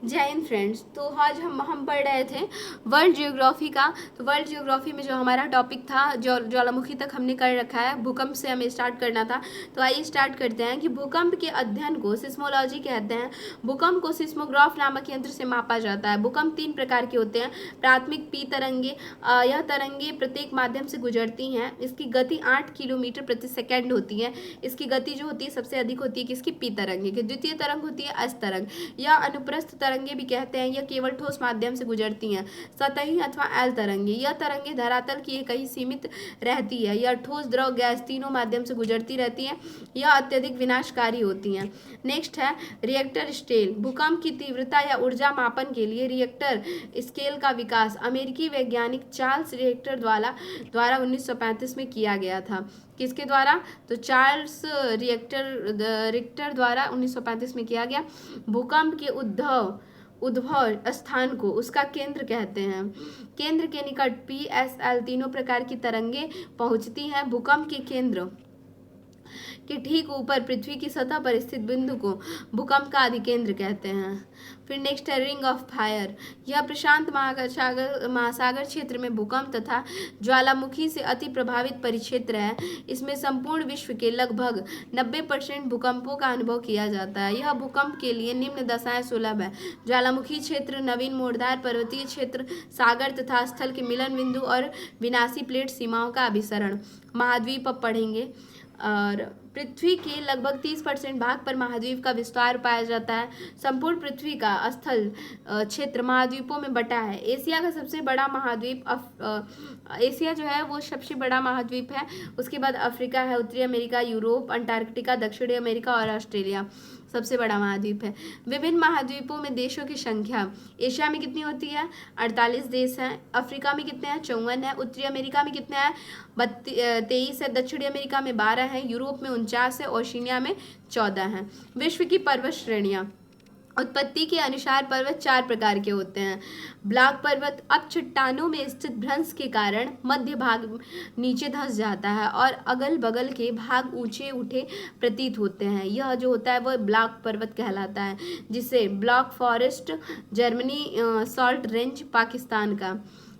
जय हिंद फ्रेंड्स। तो आज हम पढ़ रहे थे वर्ल्ड जियोग्राफी का। तो वर्ल्ड जियोग्राफी में जो हमारा टॉपिक था ज्वालामुखी तक हमने कर रखा है, भूकंप से हमें स्टार्ट करना था। तो आइए स्टार्ट करते हैं कि भूकंप के अध्ययन को सिस्मोलॉजी कहते हैं। भूकंप को सिस्मोग्राफ नामक यंत्र से मापा जाता है। भूकंप 3 प्रकार के होते हैं। प्राथमिक पी तरंगे, यह तरंगे प्रत्येक माध्यम से गुजरती हैं। इसकी गति 8 किलोमीटर प्रति सेकेंड होती है। इसकी गति जो होती है सबसे अधिक होती है किसकी, पी तरंगे की। द्वितीय तरंग होती है एस तरंग, या अनुप्रस्थ तरंगे भी कहते हैं। यह केवल ठोस माध्यम से गुजरती हैं। सतही अथवा एल तरंगे, यह तरंगे धरातल की कहीं सीमित रहती है। यह ठोस, द्रव, गैस तीनों माध्यम से गुजरती रहती हैं। यह अत्यधिक विनाशकारी होती हैं। नेक्स्ट है रिएक्टर स्केल। भूकंप की तीव्रता या ऊर्जा मापन के लिए रिएक्टर स्केल का विकास अमेरिकी वैज्ञानिक चार्ल्स रिएक्टर द्वारा 1935 में किया गया था। किसके द्वारा? तो चार्ल्स रिक्टर द्वारा 1935 में किया गया। भूकंप के उद्भव स्थान को उसका केंद्र कहते हैं। केंद्र के निकट पी एस एल तीनों प्रकार की तरंगे पहुंचती हैं। भूकंप के केंद्र के ठीक ऊपर पृथ्वी की सतह पर स्थित बिंदु को भूकंप का अधिकेंद्र कहते हैं। फिर नेक्स्ट है रिंग ऑफ फायर। यह प्रशांत महासागर क्षेत्र में भूकंप तथा ज्वालामुखी से अति प्रभावित परिक्षेत्र है। इसमें संपूर्ण विश्व के लगभग 90% भूकंपों का अनुभव किया जाता है। यह भूकंप के लिए निम्न दशाएं सुलभ है: ज्वालामुखी क्षेत्र, नवीन मोड़दार पर्वतीय क्षेत्र, सागर तथा स्थल के मिलन बिंदु और विनाशी प्लेट सीमाओं का अभिसरण। महाद्वीप अब पढ़ेंगे। और पृथ्वी के लगभग 30% भाग पर महाद्वीप का विस्तार पाया जाता है। संपूर्ण पृथ्वी का स्थल क्षेत्र महाद्वीपों में बटा है। एशिया का सबसे बड़ा महाद्वीप एशिया जो है वो सबसे बड़ा महाद्वीप है। उसके बाद अफ्रीका है, उत्तरी अमेरिका, यूरोप, अंटार्कटिका, दक्षिणी अमेरिका और ऑस्ट्रेलिया सबसे बड़ा महाद्वीप है। विभिन्न महाद्वीपों में देशों की संख्या एशिया में कितनी होती है? 48 देश हैं। अफ्रीका में कितने हैं? 54 है। उत्तरी अमेरिका में कितने हैं? 23 है। दक्षिणी अमेरिका में 12 है। यूरोप में 49 है। ओशिनिया में 14 है। विश्व की पर्वत श्रेणियाँ। उत्पत्ति के अनुसार पर्वत 4 प्रकार के होते हैं। ब्लॉक पर्वत अब चट्टानों में स्थित भ्रंश के कारण मध्य भाग नीचे धंस जाता है और अगल बगल के भाग ऊंचे उठे प्रतीत होते हैं। यह जो होता है वह ब्लॉक पर्वत कहलाता है, जिसे block forest Germany, salt range Pakistan का।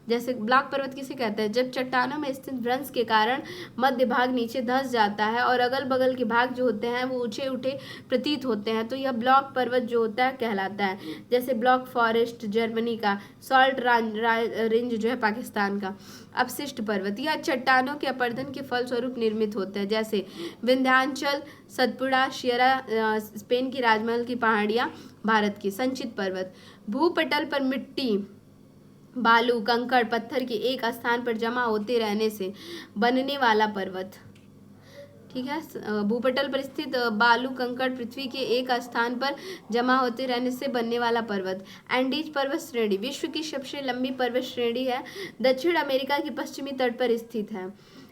जैसे ब्लॉक पर्वत किसे कहते हैं? जब चट्टानों में स्थित भ्रंश के कारण मध्य भाग नीचे धंस जाता है और अगल बगल के भाग जो होते हैं वो ऊंचे उठे प्रतीत होते हैं, तो यह ब्लॉक पर्वत जो होता है कहलाता है। जैसे ब्लॉक फॉरेस्ट जर्मनी का, सॉल्ट रेंज जो है पाकिस्तान का। अपशिष्ट पर्वत, यह चट्टानों के अपरदन के फलस्वरूप निर्मित होते हैं। जैसे विंध्याचल, सतपुड़ा, शियरा स्पेन की राजमहल की पहाड़ियाँ भारत की। संचित पर्वत, भूपटल पर मिट्टी, बालू, कंकड़, पत्थर के एक स्थान पर जमा होते रहने से बनने वाला पर्वत। ठीक है, भूपटल पर स्थित बालू, कंकड़ पृथ्वी के एक स्थान पर जमा होते रहने से बनने वाला पर्वत। एंडीज पर्वत श्रेणी विश्व की सबसे लंबी पर्वत श्रेणी है। दक्षिण अमेरिका के पश्चिमी तट पर स्थित है।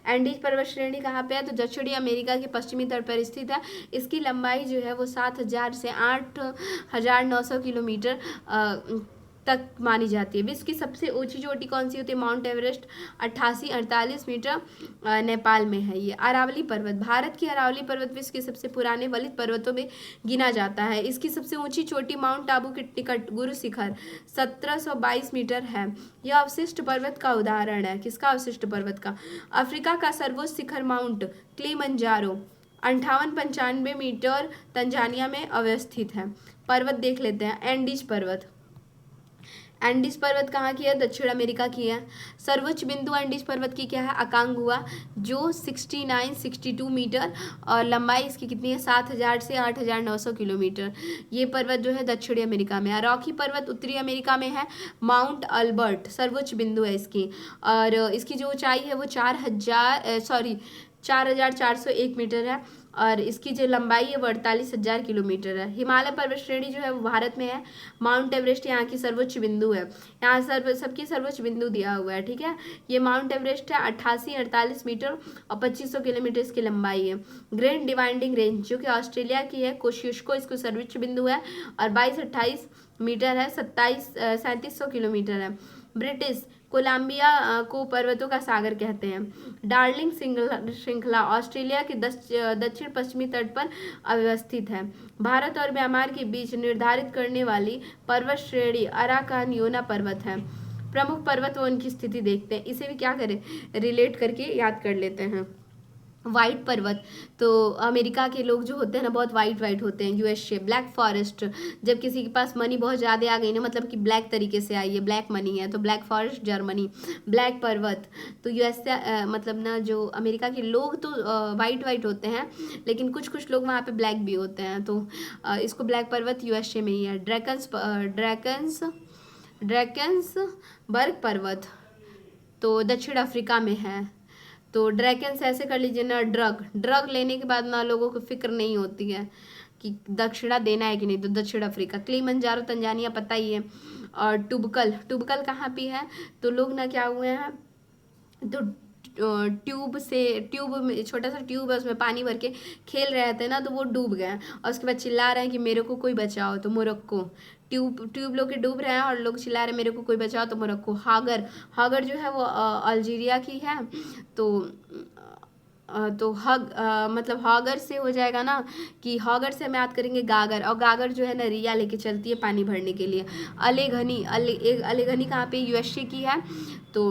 एंडीज पर्वत श्रेणी कहाँ पे है? तो दक्षिणी अमेरिका के पश्चिमी तट पर स्थित है। इसकी लंबाई जो है वो 7000 से 8900 किलोमीटर तक मानी जाती है। विश्व की सबसे ऊंची चोटी कौन सी होती है? माउंट एवरेस्ट 8848 मीटर नेपाल में है। ये अरावली पर्वत, भारत की अरावली पर्वत विश्व के सबसे पुराने वलित पर्वतों में गिना जाता है। इसकी सबसे ऊंची चोटी माउंट आबू के टिकट गुरु शिखर 1722 मीटर है। यह अवशिष्ट पर्वत का उदाहरण है। किसका? अवशिष्ट पर्वत का। अफ्रीका का सर्वोच्च शिखर माउंट किलिमंजारो 5895 मीटर तंजानिया में अवस्थित है। पर्वत देख लेते हैं। एंडीज पर्वत, एंडीज पर्वत कहाँ की है? दक्षिण अमेरिका की है। सर्वोच्च बिंदु एंडीज पर्वत की क्या है? अकांगुआ, जो 62 मीटर और लंबाई इसकी कितनी है? 7000 से 8900 किलोमीटर। ये पर्वत जो है दक्षिणी अमेरिका में है। रॉकी पर्वत उत्तरी अमेरिका में है। माउंट अल्बर्ट सर्वोच्च बिंदु है इसकी, और इसकी जो ऊंचाई है वो 4401 मीटर है, और इसकी जो लंबाई है वो 48,000 किलोमीटर है। हिमालय पर्वत श्रेणी जो है वो भारत में है। माउंट एवरेस्ट यहाँ की सर्वोच्च बिंदु है। यहाँ सबकी सर्वोच्च बिंदु दिया हुआ है। ठीक है, ये माउंट एवरेस्ट है, 8848 मीटर और 2500 किलोमीटर इसकी लंबाई है। ग्रेट डिवाइडिंग रेंज जो कि ऑस्ट्रेलिया की है, कोशियुस्को इसको सर्वोच्च बिंदु है और 2228 मीटर है, 3700 किलोमीटर है। ब्रिटिश कोलंबिया को पर्वतों का सागर कहते हैं। डार्लिंग श्रृंखला ऑस्ट्रेलिया के दक्षिण पश्चिमी तट पर अवस्थित है। भारत और म्यांमार के बीच निर्धारित करने वाली पर्वत श्रेणी अराकानयोना पर्वत है। प्रमुख पर्वत व उनकी स्थिति देखते हैं। इसे भी क्या करें, रिलेट करके याद कर लेते हैं। वाइट पर्वत, तो अमेरिका के लोग जो होते हैं ना बहुत वाइट होते हैं। यूएसए ब्लैक फॉरेस्ट, जब किसी के पास मनी बहुत ज़्यादा आ गई ना, मतलब कि ब्लैक तरीके से आई है, ब्लैक मनी है, तो ब्लैक फॉरेस्ट जर्मनी। ब्लैक पर्वत, तो यूएसए मतलब ना जो अमेरिका के लोग तो वाइट होते हैं, लेकिन कुछ लोग वहाँ पे ब्लैक भी होते हैं, तो इसको ब्लैक पर्वत यूएसए में ही है। ड्रैकन्सबर्ग पर्वत तो दक्षिण अफ्रीका में है। तो ड्रैकन्स ऐसे कर लीजिए ना, ड्रग लेने के बाद ना लोगों को फिक्र नहीं होती है कि दक्षिणा देना है कि नहीं, तो दक्षिण अफ्रीका। किलिमंजारो तंजानिया पता ही है। और टुबकल कहाँ पे है, तो लोग ना क्या हुए हैं, तो ट्यूब में छोटा सा ट्यूब है, उसमें पानी भर के खेल रहे थे ना, तो वो डूब गए और उसके बाद चिल्ला रहे हैं कि मेरे को कोई बचाओ, तो मोरक्को। ट्यूब लोग के डूब रहे हैं और लोग चिल्ला रहे हैं मेरे को कोई बचाओ, तो मोरक्को। हागर जो है वो अल्जीरिया की है, तो मतलब हॉगर से हो जाएगा ना, कि हॉगर से हम याद करेंगे गागर, और गागर जो है ना रिया लेके चलती है पानी भरने के लिए। अलेघनी कहाँ पे, यूएसए की है। तो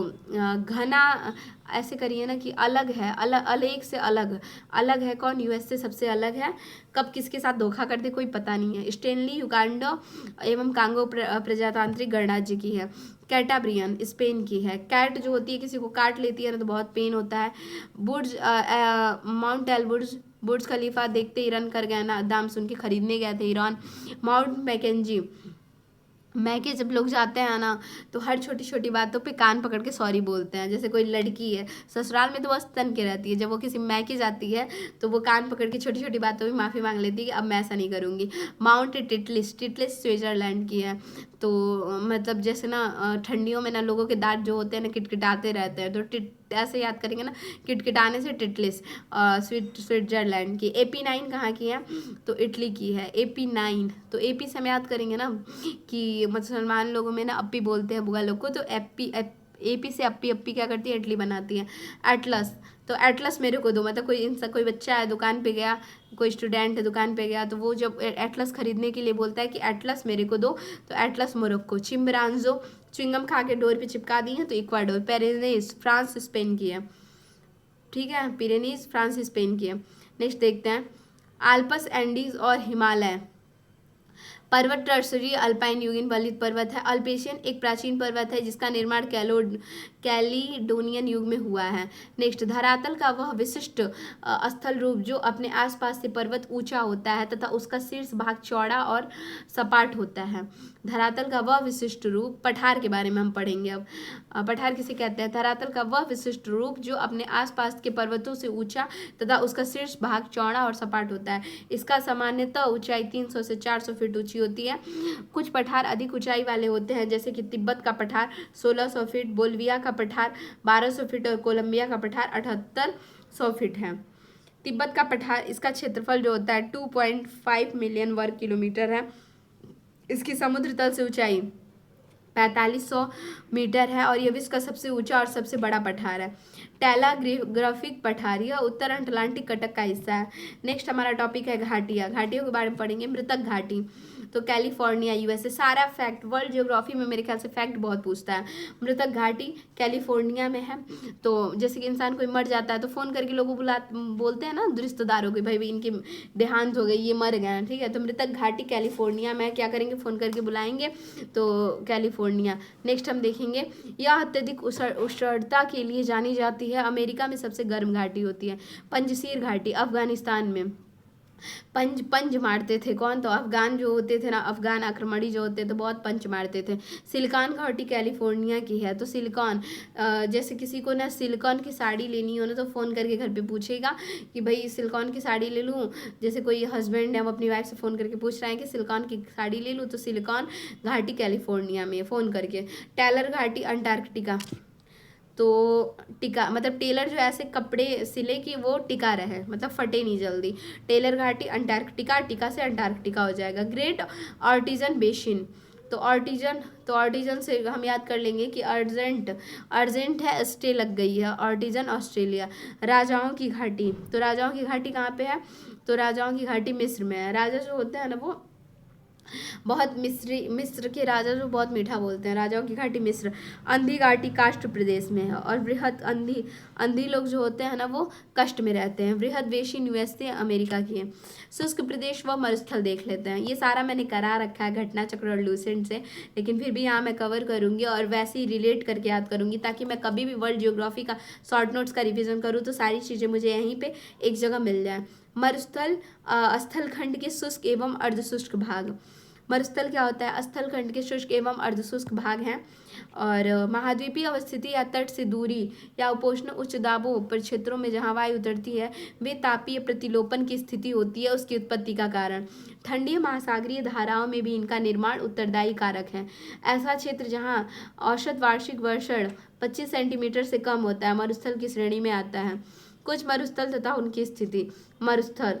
घना ऐसे करिए ना कि अलग है, अलेग से अलग है कौन, यूएसए सबसे अलग है। कब किसके साथ धोखा कर दे कोई पता नहीं है। स्टेनली युगांडा एवं कांगो प्रजातांत्रिक गणराज्य की है। कैटाब्रियन स्पेन की है। कैट जो होती है किसी को काट लेती है ना तो बहुत पेन होता है। माउंट एल्बुर्ज, बुर्ज खलीफा देखते ही रन कर गए ना, दाम सुन के खरीदने गए थे ईरान। माउंट मैकेंजी, मैके जब लोग जाते हैं ना तो हर छोटी छोटी बातों पे कान पकड़ के सॉरी बोलते हैं। जैसे कोई लड़की है ससुराल में तो बस तन के रहती है, जब वो किसी मैके जाती है तो वो कान पकड़ के छोटी छोटी बातों में माफ़ी मांग लेती है कि अब मैं ऐसा नहीं करूँगी। माउंट टिटलिस स्विट्जरलैंड की है। तो मतलब जैसे ना ठंडियों में ना लोगों के दांत जो होते हैं ना किटकिटाते रहते हैं, तो ऐसे याद करेंगे ना, किटकिटाने से टिटलिस। स्विट्जरलैंड की। AP9 कहाँ की है, तो इटली की है। AP9 तो AP से हम याद करेंगे ना कि मुसलमान लोगों में ना अप्पी बोलते हैं बुआ लोग को, तो AP से अप्पी क्या करती है, इडली बनाती है। एटलस, तो एटलस मेरे को दो, मतलब कोई बच्चा है दुकान पे गया, कोई स्टूडेंट है दुकान पे गया, तो वो जब एटलस खरीदने के लिए बोलता है कि एटलस मेरे को दो, तो एटलस मोरक्को। चिम्बरांजो च्युइंगम खा के डोर पे चिपका दी है, तो इक्वाडोर। पेरेनीज फ्रांस स्पेन की है, ठीक है, पिरेनीज फ्रांस स्पेन की है। नेक्स्ट देखते हैं आल्पस एंडीज और हिमालय पर्वत। टर्सरी अल्पाइन युगीन वलित पर्वत है। अल्पेशियन एक प्राचीन पर्वत है जिसका निर्माण कैलिडोनियन युग में हुआ है। नेक्स्ट धरातल का वह विशिष्ट स्थल रूप जो अपने आसपास से पर्वत ऊंचा होता है तथा उसका शीर्ष भाग चौड़ा और सपाट होता है। धरातल का वह विशिष्ट रूप, पठार के बारे में हम पढ़ेंगे अब। पठार किसे कहते हैं, धरातल का वह विशिष्ट रूप जो अपने आसपास के पर्वतों से ऊंचा तथा उसका शीर्ष भाग चौड़ा और सपाट होता है। इसका सामान्यतः ऊंचाई 300 से 400 फीट ऊंची होती है। कुछ पठार अधिक ऊंचाई वाले होते हैं, जैसे कि तिब्बत का पठार 1600 फीट, बोल्विया का पठार 1200 फीट और कोलंबिया का पठार 7800 फीट है। तिब्बत का पठार, इसका क्षेत्रफल जो होता है 2.5 मिलियन वर्ग किलोमीटर है। इसकी समुद्र तल से ऊंचाई 4500 मीटर है और यह विश्व का सबसे ऊंचा और सबसे बड़ा पठार है। टेलाग्राफिक पठार, यह उत्तर अटलांटिक कटक का हिस्सा है। नेक्स्ट हमारा टॉपिक है घाटियाँ। घाटियों के बारे में पढ़ेंगे। मृतक घाटी, तो कैलिफोर्निया यूएसए। सारा फैक्ट वर्ल्ड जियोग्राफी में मेरे ख्याल से फैक्ट बहुत पूछता है। मृतक घाटी कैलिफोर्निया में है। तो जैसे कि इंसान कोई मर जाता है तो फ़ोन करके लोगों बोलते हैं ना रिश्तेदारों के, भाई इनके देहांत हो गई, ये मर गए हैं, ठीक है। तो मृतक घाटी कैलिफोर्निया में क्या करेंगे, फ़ोन करके बुलाएंगे, तो कैलिफोर्निया। नेक्स्ट हम देखेंगे यह अत्यधिक उष्णता के लिए जानी जाती है। अमेरिका में सबसे गर्म घाटी होती है। पंजशीर घाटी अफगानिस्तान में। पंज मारते थे कौन, तो अफगान जो होते थे ना, अफगान आक्रमणी जो होते थे बहुत पंच मारते थे। सिलिकॉन घाटी कैलिफोर्निया की है। तो सिलिकॉन, जैसे किसी को ना सिलिकॉन की साड़ी लेनी हो ना तो फ़ोन करके घर पे पूछेगा कि भाई सिलिकॉन की साड़ी ले लूँ। जैसे कोई हस्बैंड है वो अपनी वाइफ से फ़ोन करके पूछ रहे हैं कि सिलिकॉन की साड़ी ले लूँ, तो सिलिकॉन घाटी कैलिफोर्निया में फ़ोन करके। टेलर घाटी अंटार्कटिका, तो टिका मतलब टेलर जो ऐसे कपड़े सिले कि वो टिका रहे, मतलब फटे नहीं जल्दी। टेलर घाटी अंटार्कटिका, टिका से अंटार्कटिका हो जाएगा। ग्रेट आर्टिजन बेसिन, तो ऑर्टिजन से हम याद कर लेंगे कि अर्जेंट है, स्टे लग गई है, ऑर्टिजन ऑस्ट्रेलिया। राजाओं की घाटी, तो राजाओं की घाटी कहाँ पे है? तो राजाओं की घाटी मिस्र में है। राजा जो होते हैं ना वो बहुत मिस्र के राजा जो बहुत मीठा बोलते हैं। राजाओं की घाटी मिस्र। अंधी घाटी काष्ठ प्रदेश में है। और बृहद अंधी लोग जो होते हैं ना वो कष्ट में रहते हैं। बृहद वेशी यूएसए अमेरिका की है। शुष्क प्रदेश व मरुस्थल देख लेते हैं। ये सारा मैंने करा रखा है घटना चक्र और लूसेंट से, लेकिन फिर भी यहाँ मैं कवर करूँगी और वैसे ही रिलेट करके याद करूँगी, ताकि मैं कभी भी वर्ल्ड जियोग्राफी का शॉर्ट नोट्स का रिविजन करूँ तो सारी चीज़ें मुझे यहीं पे एक जगह मिल जाए। मरुस्थल स्थल खंड के शुष्क एवं अर्धशुष्क भाग। मरुस्थल क्या होता है? स्थल खंड के शुष्क एवं अर्धशुष्क भाग हैं। और महाद्वीपीय अवस्थिति या तट से दूरी या उपोष्ण उच्च दाबों पर क्षेत्रों में जहाँ वायु उतरती है वे तापीय प्रतिलोपन की स्थिति होती है उसकी उत्पत्ति का कारण। ठंडी महासागरीय धाराओं में भी इनका निर्माण उत्तरदायी कारक है। ऐसा क्षेत्र जहाँ औसत वार्षिक वर्षण 25 सेंटीमीटर से कम होता है मरुस्थल की श्रेणी में आता है। कुछ मरुस्थल तथा उनकी स्थिति। मरुस्थल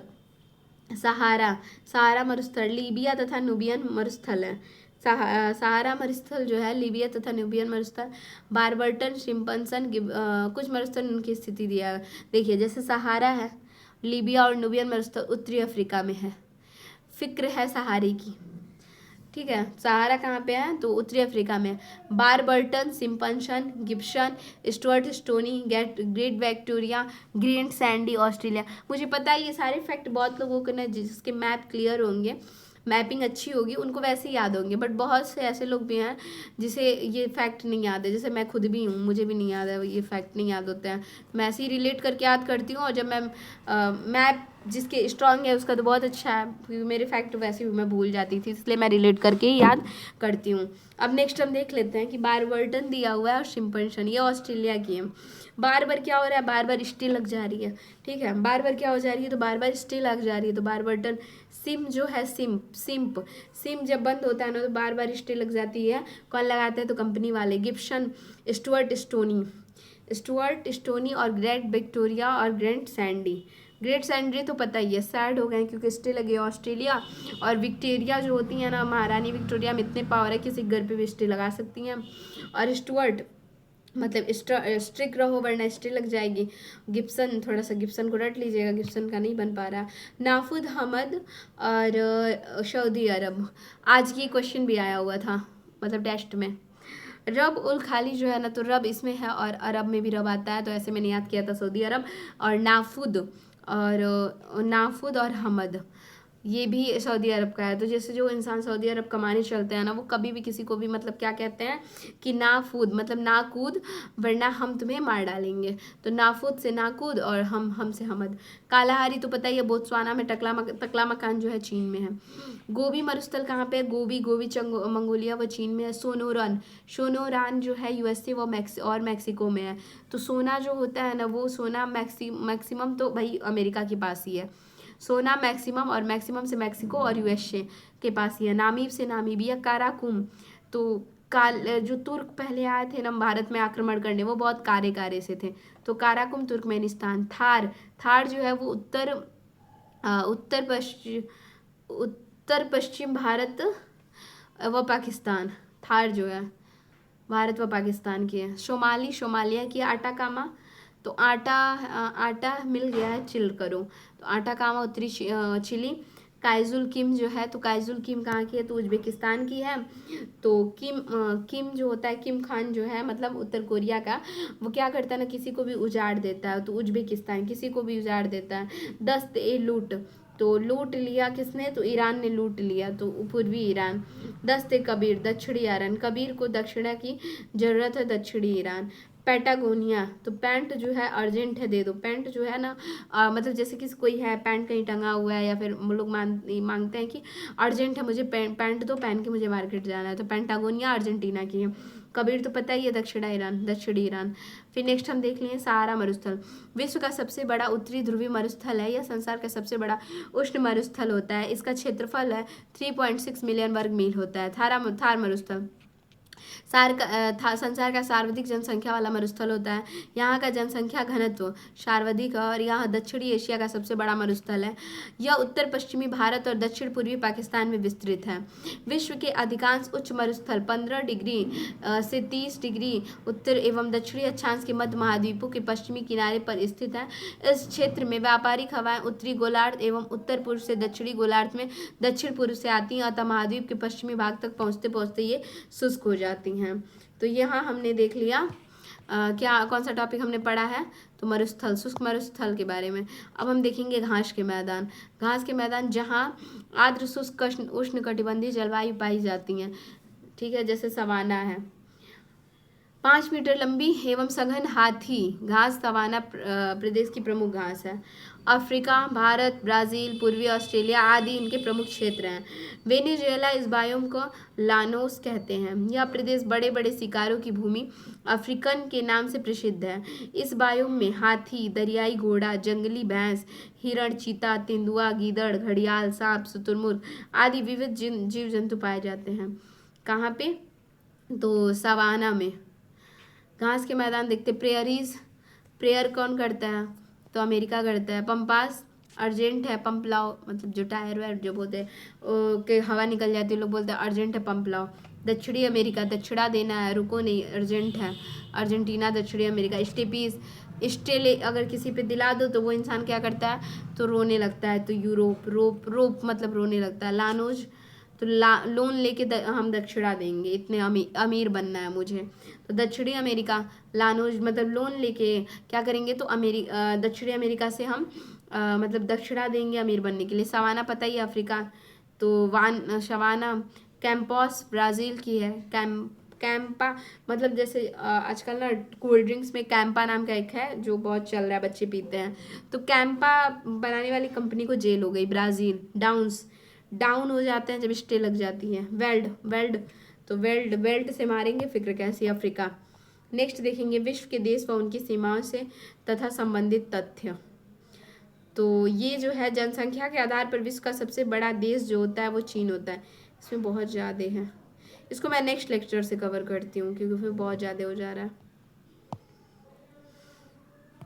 सहारा मरुस्थल लीबिया तथा नुबियन मरुस्थल है। सहारा मरुस्थल जो है लीबिया तथा न्यूबियन मरुस्थल। बारबर्टन शिम्पसन कुछ मरुस्थल उनकी स्थिति दिया है। देखिए जैसे सहारा है, लीबिया और न्यूबियन मरुस्थल उत्तरी अफ्रीका में है। फिक्र है सहारे की, ठीक है। सहारा कहाँ पे है? तो उत्तरी अफ्रीका में। Barberton Simpson Gibson Sturt Stony Great Victoria Green Sandy Australia. मुझे पता है ये सारे फैक्ट बहुत लोगों को ना जिसके मैप क्लियर होंगे, मैपिंग अच्छी होगी, उनको वैसे ही याद होंगे, बट बहुत से ऐसे लोग भी हैं जिसे ये फैक्ट नहीं याद है। जैसे मैं खुद भी हूँ, मुझे भी नहीं याद है, ये फैक्ट नहीं याद होते हैं। मैं ऐसे ही रिलेट करके याद करती हूँ, और जब मैं मैप जिसके स्ट्रांग है उसका तो बहुत अच्छा है, क्योंकि मेरे फैक्ट वैसे भी मैं भूल जाती थी, इसलिए मैं रिलेट करके ही याद करती हूँ। अब नेक्स्ट हम देख लेते हैं कि बारबर्टन दिया हुआ है और शिम्पसन, ये ऑस्ट्रेलिया की है। बार बार क्या हो रहा है? बार बार स्टे लग जा रही है, ठीक है। बार बार क्या हो जा रही है? तो बार बार स्टे लग जा रही है। तो बारबर्टन सिम जो है सिम जब बंद होता है ना तो बार बार स्टे लग जाती है। कौन लगाते हैं? तो कंपनी वाले। गिब्सन स्टुअर्ट स्टोनी और ग्रेट विक्टोरिया और ग्रेट सैंडी तो पता ही है, सैड हो गए क्योंकि स्टे लगे ऑस्ट्रेलिया। और विक्टोरिया जो होती है ना, महारानी विक्टोरिया में इतने पावर है किसी घर पे भी स्टे लगा सकती हैं। और स्टुअर्ट मतलब स्ट्रिक रहो वरना स्टे लग जाएगी। गिब्सन, थोड़ा सा गिब्सन को रट लीजिएगा, गिब्सन का नहीं बन पा रहा। नाफुद हमद और सऊदी अरब, आज की क्वेश्चन भी आया हुआ था मतलब टेस्ट में। रब उल खाली जो है ना, तो रब इसमें है और अरब में भी रब आता है, तो ऐसे मैंने याद किया था सऊदी अरब। और नाफुद और हमद ये भी सऊदी अरब का है। तो जैसे जो इंसान सऊदी अरब कमाने चलते हैं ना, वो कभी भी किसी को भी मतलब क्या कहते हैं कि नाफूद मतलब ना कूद वरना हम तुम्हें मार डालेंगे। तो नाफूद से नाकूद और हम से हमद। कालाहारी तो पता ही है बोत्सवाना में, टकला मकान जो है चीन में है। गोबी मरुस्थल कहाँ पे है? गोबी मंगोलिया व चीन में है। सोनोरान जो है यूएसए व मैक्सिको में है। तो सोना जो होता है ना, वो सोना मैक्सिमम तो भाई अमेरिका के पास ही है। सोना मैक्सिमम, और मैक्सिमम से मैक्सिको और यूएसए के पास ही है। नामीब से नामीबिया। काराकुम तो जो तुर्क पहले आए थे ना भारत में आक्रमण करने, वो बहुत कारे से थे, तो काराकुम तुर्कमेनिस्तान। थार जो है वो उत्तर पश्चिम भारत व पाकिस्तान। थार जो है भारत व पाकिस्तान की है। सोमालिया की। आटाकामा तो आटा मिल गया है, चिल करो। तो आटाकामा उत्तरी चिली। काइजुल किम जो है, तो काइजुल किम कहाँ की है? तो उज्बेकिस्तान की है। तो किम जो होता है, किम खान जो है मतलब उत्तर कोरिया का, वो क्या करता है ना, किसी को भी उजाड़ देता है। तो उज्बेकिस्तान किसी को भी उजाड़ देता है। दस्त ए लूट, तो लूट लिया किसने? तो ईरान ने लूट लिया, तो पूर्वी ईरान। दस्त कबीर दक्षिणी ईरान, कबीर को दक्षिणा की जरूरत है, दक्षिणी ईरान। पैटागोनिया तो पैंट जो है अर्जेंट है, दे दो। पैंट जो है ना मतलब जैसे कि कोई है पैंट कहीं टंगा हुआ है, या फिर लोग मांगते हैं कि अर्जेंट है मुझे पैंट दो, पहन के मुझे मार्केट जाना है, तो पैंटागोनिया अर्जेंटीना की है। कबीर तो पता ही है दक्षिणी ईरान। फिर नेक्स्ट हम देख लिए सहारा मरुस्थल। विश्व का सबसे बड़ा उत्तरी ध्रुवीय मरुस्थल है, यह संसार का सबसे बड़ा उष्ण मरुस्थल होता है। इसका क्षेत्रफल है 3.6 मिलियन वर्ग मील होता है। थार मरुस्थल संसार का सर्वाधिक जनसंख्या वाला मरुस्थल होता है। यहाँ का जनसंख्या घनत्व सर्वाधिक है और यहाँ दक्षिणी एशिया का सबसे बड़ा मरुस्थल है। यह उत्तर पश्चिमी भारत और दक्षिण पूर्वी पाकिस्तान में विस्तृत है। विश्व के अधिकांश उच्च मरुस्थल 15 डिग्री से 30 डिग्री उत्तर एवं दक्षिणी अक्षांश के मध्य महाद्वीपों के पश्चिमी किनारे पर स्थित है। इस क्षेत्र में व्यापारिक हवाएं उत्तरी गोलार्ध एवं उत्तर पूर्व से दक्षिणी गोलार्ध में दक्षिण पूर्व से आती हैं, अतः महाद्वीप के पश्चिमी भाग तक पहुंचते पहुंचते ये शुष्क हो जाती हैं। तो यहाँ हमने देख लिया क्या कौन सा टॉपिक हमने पढ़ा है, तो मरुस्थल, शुष्क मरुस्थल के बारे में। अब हम देखेंगे घास के मैदान। घास के मैदान जहाँ आर्द्र शुष्क उष्णकटिबंधीय जलवायु पाई जाती हैं, ठीक है, जैसे सवाना है। 5 मीटर लंबी एवं सघन हाथी घास सवाना प्रदेश की प्रमुख घास है। अफ्रीका, भारत, ब्राज़ील, पूर्वी ऑस्ट्रेलिया आदि इनके प्रमुख क्षेत्र हैं। वेनेजुएला इस बायोम को लानोस कहते हैं। यह प्रदेश बड़े बड़े शिकारों की भूमि अफ्रीकन के नाम से प्रसिद्ध है। इस बायोम में हाथी, दरियाई घोड़ा, जंगली भैंस, हिरण, चीता, तेंदुआ, गीदड़, घड़ियाल, सांप, शुतुरमुर्ग आदि विविध जीव जंतु पाए जाते हैं। कहाँ पे, तो सवाना में। घास के मैदान देखते, प्रेयरीज, प्रेयर कौन करता है, तो अमेरिका करता है। पंपास अर्जेंट है, पंप लाओ, मतलब जो टायर वायर जो बोलते हैं कि हवा निकल जाती है, लोग बोलते हैं अर्जेंट है पंप लाओ। दक्षिणी अमेरिका, दक्षिणा देना है, रुको नहीं, अर्जेंट है। अर्जेंटीना, दक्षिणी अमेरिका। स्टेपीज, स्टेले अगर किसी पे दिला दो तो वो इंसान क्या करता है, तो रोने लगता है। तो यूरोप, रोप मतलब रोने लगता है। लानोज, तो लोन लेके हम दक्षिणा देंगे, इतने अमीर बनना है मुझे। तो दक्षिणी अमेरिका, लानोज मतलब लोन लेके क्या करेंगे, तो दक्षिणी अमेरिका से हम मतलब दक्षिणा देंगे अमीर बनने के लिए। सवाना पता ही है अफ्रीका, तो सवाना। कैंपस ब्राज़ील की है। कैंपा मतलब जैसे आजकल ना कोल्ड ड्रिंक्स में कैंपा नाम का एक है जो बहुत चल रहा है, बच्चे पीते हैं। तो कैंपा बनाने वाली कंपनी को जेल हो गई। ब्राज़ील। डाउन हो जाते हैं जब स्टे लग जाती है। वेल्ड तो वेल्ट से मारेंगे, फिक्र कैसी, अफ्रीका। नेक्स्ट देखेंगे विश्व के देश व उनकी सीमाओं से तथा संबंधित तथ्य। तो ये जो है जनसंख्या के आधार पर विश्व का सबसे बड़ा देश जो होता है वो चीन होता है। इसमें बहुत ज़्यादा है, इसको मैं नेक्स्ट लेक्चर से कवर करती हूँ क्योंकि फिर बहुत ज़्यादा हो जा रहा है।